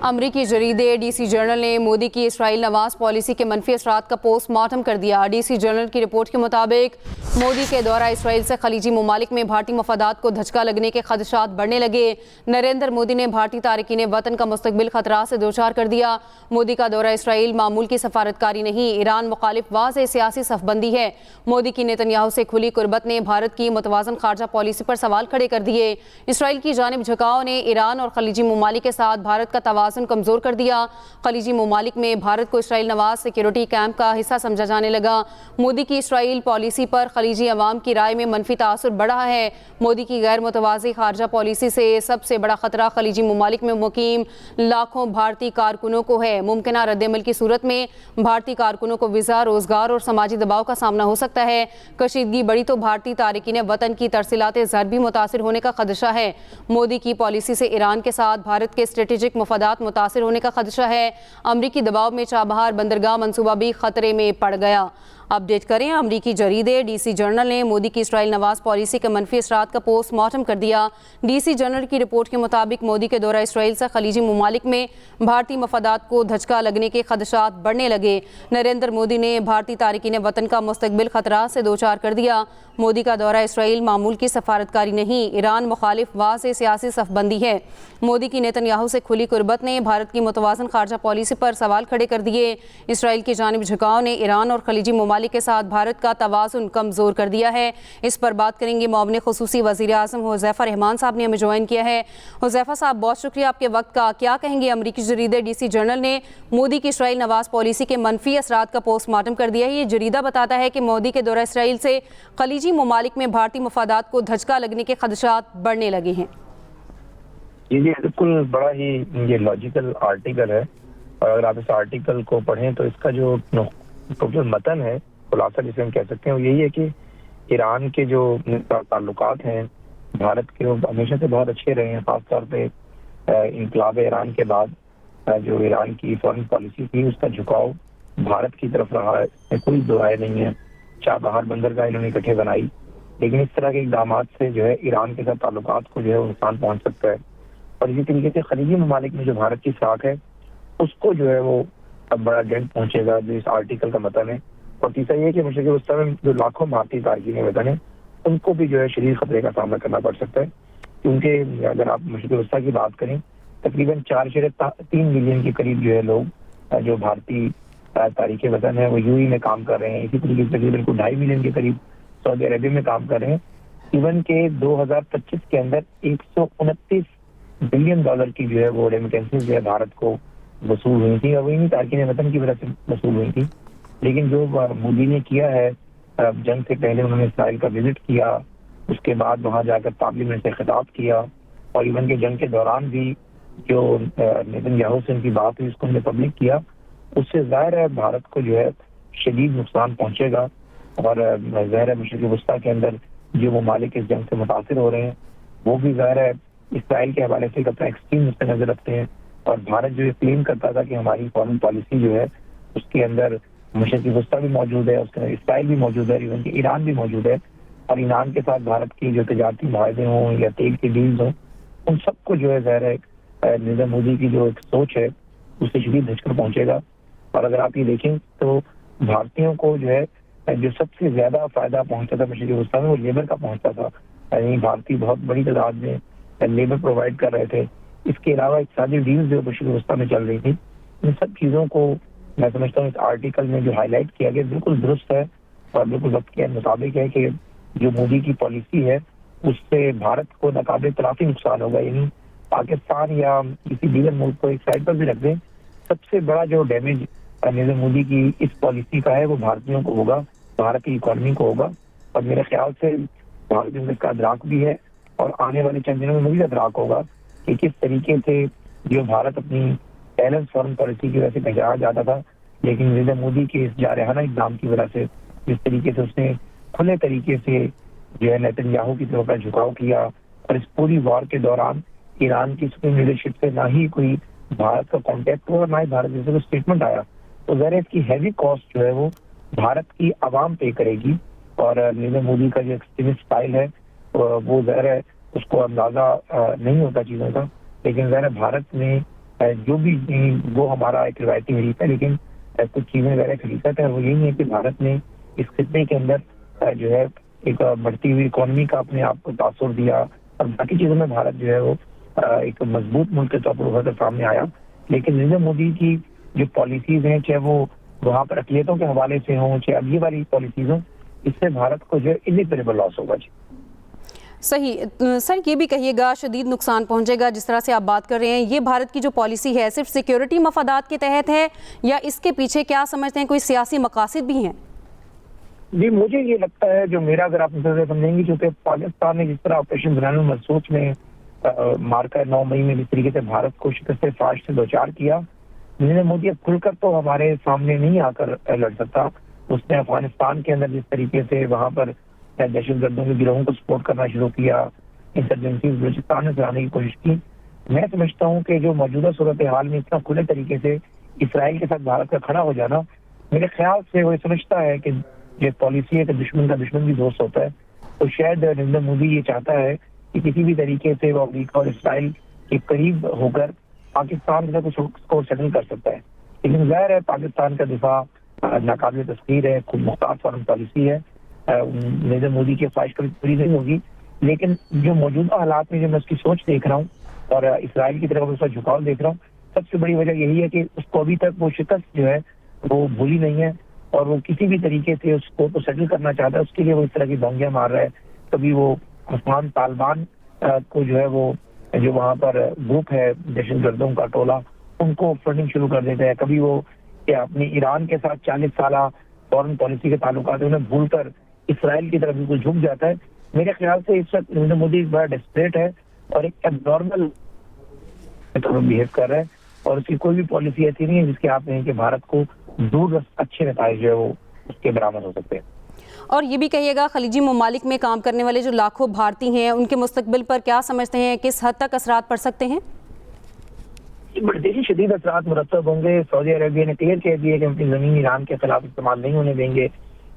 अमरीकी जरीदे DC journal ने मोदी की इसराइल नवाज पॉलिसी के मनफी असरात का पोस्टमार्टम कर दिया। डीसी जर्नल की रिपोर्ट के मुताबिक मोदी के दौरा इसराइल से खलीजी ममालिक में भारतीय मफादात को धचका लगने के खदशात बढ़ने लगे। नरेंद्र मोदी ने भारतीय तारकीन वतन का मुस्तकबिल खतरा से दो चार कर दिया। मोदी का दौरा इसराइल मामूल की सफारतकारी नहीं, ईरान मुखालिफ वाज़ेह सियासी सफबंदी है। मोदी की नेतन्याहू से खुली कुर्बत ने भारत की मुतवाज़न खारजा पॉलिसी पर सवाल खड़े कर दिए। इसराइल की जानिब झुकाव ने ईरान और खलीजी ममालिक के साथ भारत का तवाज़ुन कमज़ोर कर दिया। खलीजी ममालिक में भारत को इसराइल नवाज सिक्योरिटी कैंप का हिस्सा समझा जाने लगा। मोदी की इसराइल पॉलिसी पर खलीजी अवाम की राय में मनफी तासुर बढ़ा है। मोदी की गैर मुतवाज़ी खारजा पॉलिसी से सबसे बड़ा खतरा खलीजी ममालिक में मुकीम लाखों भारतीय कारकुनों को है। मुमकिन रद्दमल की सूरत में भारतीय कारकुनों को वीज़ा, रोजगार और समाजी दबाव का सामना हो सकता है। कशीदगी बढ़ी तो भारतीय तारकीन वतन की तरसीलात ज़र भी मुतासिर होने का खदशा है। मोदी की पॉलिसी से ईरान के साथ भारत के स्ट्रेटेजिक मफादात मुतासिर होने का खदशा है। अमरीकी दबाव में चाबहार बंदरगाह मनसूबा भी खतरे में पड़ गया। अपडेट करें, अमरीकी जरीदे डीसी जर्नल ने मोदी की इसराइल नवाज पॉलिसी के मनफी असरात का पोस्टमार्टम कर दिया। डीसी जर्नल की रिपोर्ट के मुताबिक मोदी के दौरा इसराइल से खलीजी ममालिक में भारतीय मफादात को धचका लगने के खदशात बढ़ने लगे। नरेंद्र मोदी ने भारतीय तारकीन वतन का मुस्तकबिल खतरा से दो चार कर दिया। मोदी का दौरा इसराइल मामूल की सफारतकारी नहीं, ईरान मुखालिफ वाज़ेह सियासी सफबंदी है। मोदी की नेतन्याहू से खुली कुर्बत ने भारत की मुतवाज़न खारजा पॉलिसी पर सवाल खड़े कर दिए। इसराइल की जानिब झुकाव ने ईरान और खलीजी ममालिक के साथ भारत का तवाज़ुन कमज़ोर कर दिया है। इस पर बात करेंगे। मुआविन खुसूसी वज़ीर आज़म हुज़ैफ़ा रहमान साहब ने हमें ज्वाइन किया है। हुज़ैफ़ा साहब, बहुत शुक्रिया आपके वक्त का। क्या कहेंगे, अमरीकी जरीदे डीसी जर्नल ने मोदी की इसराइल नवाज पॉलिसी के मनफी असरात का पोस्टमार्टम कर दिया है। ये जरीदा बताता है कि मोदी के दौरा इसराइल से खलीजी ममालिक में भारतीय मफादात को धचका लगने के खदशात बढ़ने लगे हैं। ये बिल्कुल बड़ा ही ये लॉजिकल आर्टिकल है, और अगर आप इस आर्टिकल को पढ़ें तो इसका जो टोटल मतन है, खुलासा जिसे हम कह सकते हैं, वो यही है कि ईरान के जो ताल्लुकात हैं भारत के, वो हमेशा से बहुत अच्छे रहे हैं। खासतौर पे इनकलाब ईरान के बाद जो ईरान की फॉरेन पॉलिसी थी, उसका झुकाव भारत की तरफ रहा है, इसमें कोई दो राय नहीं है। चाबहार बंदरगाह इन्होंने इकट्ठे बनाई, लेकिन इस तरह के इकदाम से जो है ईरान के साथ ताल्लुकात को जो है नुकसान पहुंच सकता है। और इसी तरीके से खलीजी ममालिक में जो भारत की साख है, उसको जो है वो अब बड़ा डेंट पहुंचेगा, जो इस आर्टिकल का मतन है। और तीसरा ये कि मशरिक़ वस्ता में जो लाखों भारतीय तारकीन वतन है, उनको भी जो है शदीद खतरे का सामना करना पड़ सकता है। क्योंकि अगर आप मशरिक़ वस्ता की बात करें, तकरीबन 4.3 मिलियन के करीब जो है लोग जो भारतीय तारीख वतन है वो यूएई में काम कर रहे हैं। इसी तरीके से तकरीबन 2.5 मिलियन के करीब सऊदी अरबिया में काम कर रहे हैं। इवन के 2025 के अंदर 129 बिलियन डॉलर की जो है वो रेमिटेंसेस जो है भारत को वसूल हुई थी, और वही तारकीन वतन की वजह से वसूल हुई थी। लेकिन जो मोदी ने किया है, जंग से पहले उन्होंने इसराइल का विजिट किया, उसके बाद वहां जाकर पार्लियामेंट से खिताब किया, और इवन के जंग के दौरान भी जो नेतन्याहू से उनकी बात हुई, उसको उन्होंने पब्लिक किया। उससे जाहिर है भारत को जो है शदीद नुकसान पहुंचेगा। और जाहिर है मशरिक़ वस्ता के अंदर जो ममालिक इस जंग से मुतासिर हो रहे हैं, वो भी जाहिर है इसराइल के हवाले से अपना एक्सट्रीम नुक्ते नजर रखते हैं। और भारत जो क्लेम करता था कि हमारी फॉरेन पॉलिसी जो है उसके अंदर मशरिक़ वस्ता भी मौजूद है, उसके अंदर इसराइल भी मौजूद है, इवन कि ईरान भी मौजूद है, और ईरान के साथ भारत की जो तजारती मुआहदे हों या तेल की डील्स हों, उन सबको जो है ज़ाहिर है नरेंद्र मोदी की जो एक सोच है उससे शदीद झटका पहुंचेगा। और अगर आप ये देखें तो भारतीयों को जो है जो सबसे ज्यादा फायदा पहुंचता था मशरिक़ वस्ता में, वो लेबर का पहुंचता था। यानी भारतीय बहुत बड़ी तादाद में लेबर प्रोवाइड कर रहे थे। इसके अलावा इक़्तिसादी डील्स जो मशरिक़ वस्ता में चल रही थी, इन सब चीज़ों को मैं समझता हूँ इस आर्टिकल में जो हाईलाइट किया गया बिल्कुल दुरुस्त है और बिल्कुल वक्त के मुताबिक है कि जो मोदी की पॉलिसी है उससे भारत को नाकाबिले तलाफी नुकसान होगा। यानी पाकिस्तान या किसी दीगर मुल्क को एक साइड पर भी रख दें, सबसे बड़ा जो डैमेज नरेंद्र मोदी की इस पॉलिसी का है वो भारतीयों को होगा, भारत की इकॉनमी को होगा। और मेरे ख्याल से भारतीयों में इसका अदराक भी है, और आने वाले चंद दिनों में मज़ीद अदराक होगा कि किस तरीके से जो भारत अपनी बैलेंस फॉरेन पॉलिसी की वजह से पहचाना जाता था, लेकिन नरेंद्र मोदी के इस जारहाना इक़दाम की वजह से जिस तरीके से उसने खुले तरीके से जो है नेतन्याहू की तरफ का झुकाव किया, और इस पूरी वॉर के दौरान ईरान की सुप्रीम लीडरशिप से ना ही कोई भारत का कॉन्टेक्ट हुआ, ना ही भारत जैसे कोई स्टेटमेंट आया, तो ज़ाहिर इसकी हैवी कॉस्ट जो है वो भारत की आवाम पे करेगी। और नरेंद्र मोदी का जो एक्सट्रीमिस्ट स्टाइल है वो ज़ाहिर है उसको अंदाजा नहीं होता चीज़ों का, लेकिन ज़ाहिर भारत में जो भी वो हमारा एक रिवायती हरीफ है, लेकिन कुछ चीजें गैर हकीकत है। वो यही है कि भारत ने इस खित्ते के अंदर जो है एक बढ़ती हुई इकोनॉमी का अपने आप को तासुर दिया और बाकी चीजों में भारत जो है वो एक मजबूत मुल्क के तौर पर उभर कर सामने आया। लेकिन नरेंद्र मोदी की जो पॉलिसीज हैं, चाहे वो वहाँ पर अकलियतों के हवाले से हों, चाहे अब ये वाली पॉलिसीज हों, इससे भारत को जो है इरिपेरेबल लॉस होगा। जी सही। सर ये भी कहिएगा, शदीद नुकसान पहुंचेगा जिस तरह से आप बात कर रहे हैं, ये भारत की जो पॉलिसी है सिर्फ सिक्योरिटी मफादात के तहत है या इसके पीछे क्या समझते हैं कोई सियासी मकासद भी हैं? जी मुझे ये लगता है, जो मेरा अगर आप नजर समझेंगे, क्योंकि पाकिस्तान ने जिस तरह ऑपरेशन बनानुल मनसूख में मार्का 9 मई में जिस तरीके से भारत को शिकस्त फाश से दो चार किया, नरेंद्र मोदी अब खुलकर तो हमारे सामने नहीं आकर लड़ सकता। उसने अफगानिस्तान के अंदर जिस तरीके से वहां पर दहशतगर्दों के गिरोहों को सपोर्ट करना शुरू किया, इंसर्जेंसी बलूचिस्तान में चलाने की कोशिश की। मैं समझता हूँ कि जो मौजूदा सूरत हाल में इतना खुले तरीके से इसराइल के साथ भारत का खड़ा हो जाना, मेरे ख्याल से वो समझता है कि ये पॉलिसी है कि दुश्मन का दुश्मन भी दोस्त होता है। तो शायद नरेंद्र मोदी ये चाहता है कि किसी भी तरीके से वो अमेरिका और इसराइल के करीब होकर पाकिस्तान के साथ उसको सेटल कर सकता है। लेकिन जाहिर है पाकिस्तान का दिफा नाकाबिल तस्वीर है, खुद मुख्तार फॉरेन पॉलिसी है, नरेंद्र मोदी की ख्वाहिश कभी पूरी नहीं होगी। लेकिन जो मौजूदा हालात में जो मैं उसकी सोच देख रहा हूँ और इसराइल की तरफ उसका झुकाव देख रहा हूँ, सबसे बड़ी वजह यही है कि उसको अभी तक वो शिकस्त जो है वो भूली नहीं है और वो किसी भी तरीके से उसको तो सेटल करना चाहता है। उसके लिए वो इस तरह की दंगियां मार रहा है। कभी वो अफगान तालिबान को जो है वो जो वहाँ पर ग्रुप है दहशतगर्दों का टोला, उनको फंडिंग शुरू कर देता है। कभी वो अपनी ईरान के साथ 40 साल फॉरेन पॉलिसी के ताल्लुकात उन्हें भूलकर इसराइल की तरफ बिल्कुल झुक जाता है। मेरे ख्याल से इस वक्त नरेंद्र मोदी बड़ा डेस्परेट है और एक एबनॉर्मल बिहेव कर रहा है और उसकी कोई भी पॉलिसी ऐसी नहीं है जिसके आप कहें कि भारत को दूर अच्छे नतीजे जो है वो उसके बरामद हो सकते हैं। और ये भी कहिएगा, खलीजी ममालिक में काम करने वाले जो लाखों भारतीय हैं उनके मुस्तकबिल पर क्या समझते हैं, किस हद तक असरात पड़ सकते हैं? बड़े शदीद असरात मुरतब होंगे। सऊदी अरबिया ने क्लियर कह दिया कि अपनी जमीन ईरान के खिलाफ इस्तेमाल नहीं होने देंगे।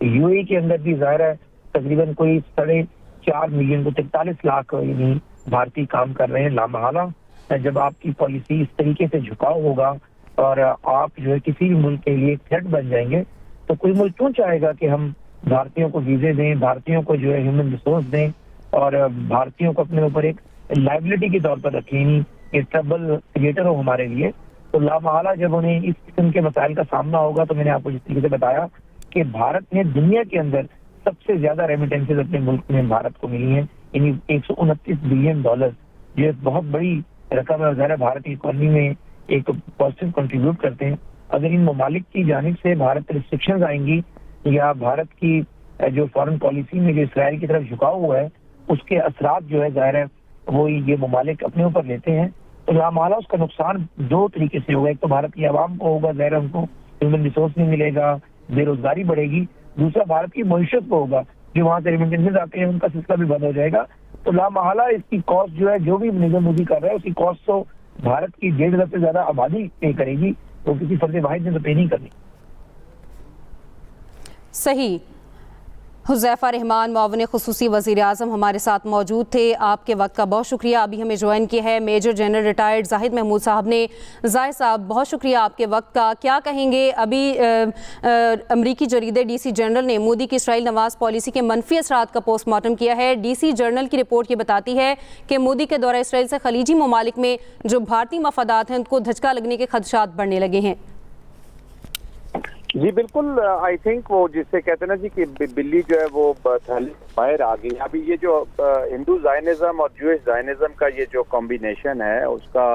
यूएई के अंदर भी जाहिर है तकरीबन कोई 4.5 मिलियन को 43 लाख यानी भारतीय काम कर रहे हैं। लामहला जब आपकी पॉलिसी इस तरीके से झुकाव होगा और आप जो है किसी भी मुल्क के लिए थ्रेट बन जाएंगे, तो कोई मुल्क क्यों चाहेगा कि हम भारतीयों को वीजे दें, भारतीयों को जो है ह्यूमन रिसोर्स दें और भारतीयों को अपने ऊपर एक लाइबिलिटी के तौर पर रखें, ये ट्रबल क्रिएटर हो हमारे लिए। तो लामहला जब उन्हें इस किस्म के मसाइल का सामना होगा, तो मैंने आपको जिस तरीके से बताया कि भारत ने दुनिया के अंदर सबसे ज्यादा रेमिटेंसेज अपने मुल्क में भारत को मिली है, यानी 129 बिलियन डॉलर, ये बहुत बड़ी रकम है। ज़ाहिर भारत की इकोनॉमी में एक पॉजिटिव कंट्रीब्यूट करते हैं। अगर इन ममालिक की जानिब से भारत रिस्ट्रिक्शंस आएंगी या भारत की जो फॉरेन पॉलिसी में जो इसराइल की तरफ झुकाव हुआ है उसके असरात जो है ज़ाहिर है वो ये ममालिक अपने ऊपर लेते हैं, तो लामहला उसका नुकसान दो तरीके से होगा। एक तो भारत की आवाम को होगा, ज़ाहिर उनको ह्यूमन रिसोर्स नहीं मिलेगा, बेरोजगारी बढ़ेगी। दूसरा भारत की मईशत को होगा, जो वहाँ से रेमिटेंसेज आते हैं उनका सिलसिला भी बंद हो जाएगा। तो लामहला इसकी कॉस्ट जो है, जो भी नरेंद्र मोदी कर रहा है उसकी कॉस्ट तो भारत की 1.5 अरब से ज्यादा आबादी पे करेगी, वो किसी फर्द वाहिद ने तो पे नहीं करनी। सही। हुज़ैफा रहमान मुआविन खुसूसी वज़ीर आज़म हमारे साथ मौजूद थे। आपके वक्त का बहुत शुक्रिया। अभी हमें ज्वाइन किया है major general retired Zahid Mahmood साहब ने। जाहिद साहब बहुत शुक्रिया आपके वक्त का। क्या कहेंगे, अभी अमरीकी जरीदे DC जर्नल ने मोदी की इसराइल नवाज पॉलिसी के मनफी असरात का पोस्टमार्टम किया है। DC जर्नल की रिपोर्ट ये बताती है कि मोदी के दौरा इसराइल से खलीजी ममालिक में जो भारतीय मफादात हैं उनको धचका लगने के खदशात बढ़ने लगे हैं। जी बिल्कुल, आई थिंक वो जिससे कहते हैं ना जी कि बिल्ली जो है वो थैली बाहर आ गई। अभी ये जो हिंदू जायनिज्म और जूइश जायनिज्म का ये जो कॉम्बिनेशन है उसका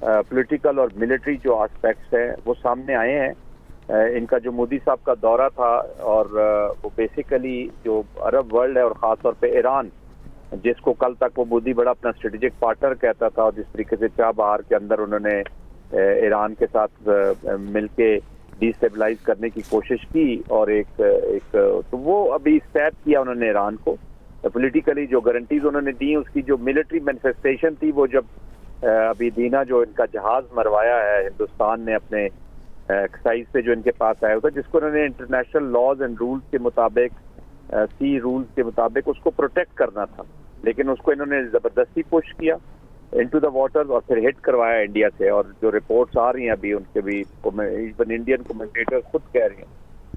पॉलिटिकल और मिलिट्री जो एस्पेक्ट्स है वो सामने आए हैं। इनका जो मोदी साहब का दौरा था और वो बेसिकली जो अरब वर्ल्ड है और ख़ास तौर पे ईरान, जिसको कल तक वो मोदी बड़ा अपना स्ट्रेटेजिक पार्टनर कहता था और जिस तरीके से चाबहार के अंदर उन्होंने ईरान के साथ मिलके डिस्टेबलाइज करने की कोशिश की और एक तो वो अभी स्टैप किया उन्होंने ईरान को। पॉलिटिकली जो गारंटीज उन्होंने दी, उसकी जो मिलिट्री मैनिफेस्टेशन थी वो जब अभी दीना जो इनका जहाज मरवाया है हिंदुस्तान ने अपने एक्साइज से जो इनके पास आया था, जिसको उन्होंने इंटरनेशनल लॉज एंड रूल्स के मुताबिक सी रूल्स के मुताबिक उसको प्रोटेक्ट करना था, लेकिन उसको इन्होंने जबरदस्ती पुश किया इनटू द वाटर्स और फिर हिट करवाया इंडिया से। और जो रिपोर्ट्स आ रही हैं अभी उनके भी, इवन इंडियन कमेंटेटर खुद कह रहे हैं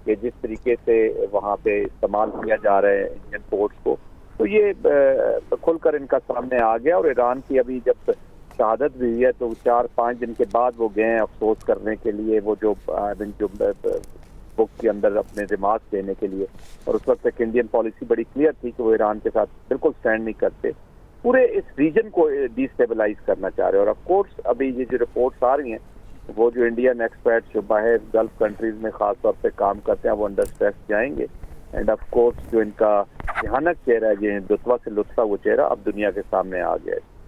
कि जिस तरीके से वहाँ पे इस्तेमाल किया जा रहा है इंडियन पोर्ट्स को, तो ये खुलकर इनका सामने आ गया। और ईरान की अभी जब शहादत भी हुई है तो 4-5 दिन के बाद वो गए हैं अफसोस करने के लिए, वो जो बुक के अंदर अपने रिमार्क देने के लिए। और उस वक्त तक इंडियन पॉलिसी बड़ी क्लियर थी कि वो ईरान के साथ बिल्कुल स्टैंड नहीं करते, पूरे इस रीजन को डिस्टेबलाइज करना चाह रहे हैं। और ऑफ कोर्स अभी ये जो रिपोर्ट्स आ रही हैं, वो जो इंडियन एक्सपर्ट्स जो बाहर गल्फ कंट्रीज में खास तौर पे काम करते हैं वो अंडर स्ट्रेस जाएंगे। एंड ऑफ कोर्स जो इनका भयानक चेहरा है, ये हिंदुत्व से लुत्फा वो चेहरा अब दुनिया के सामने आ गया है।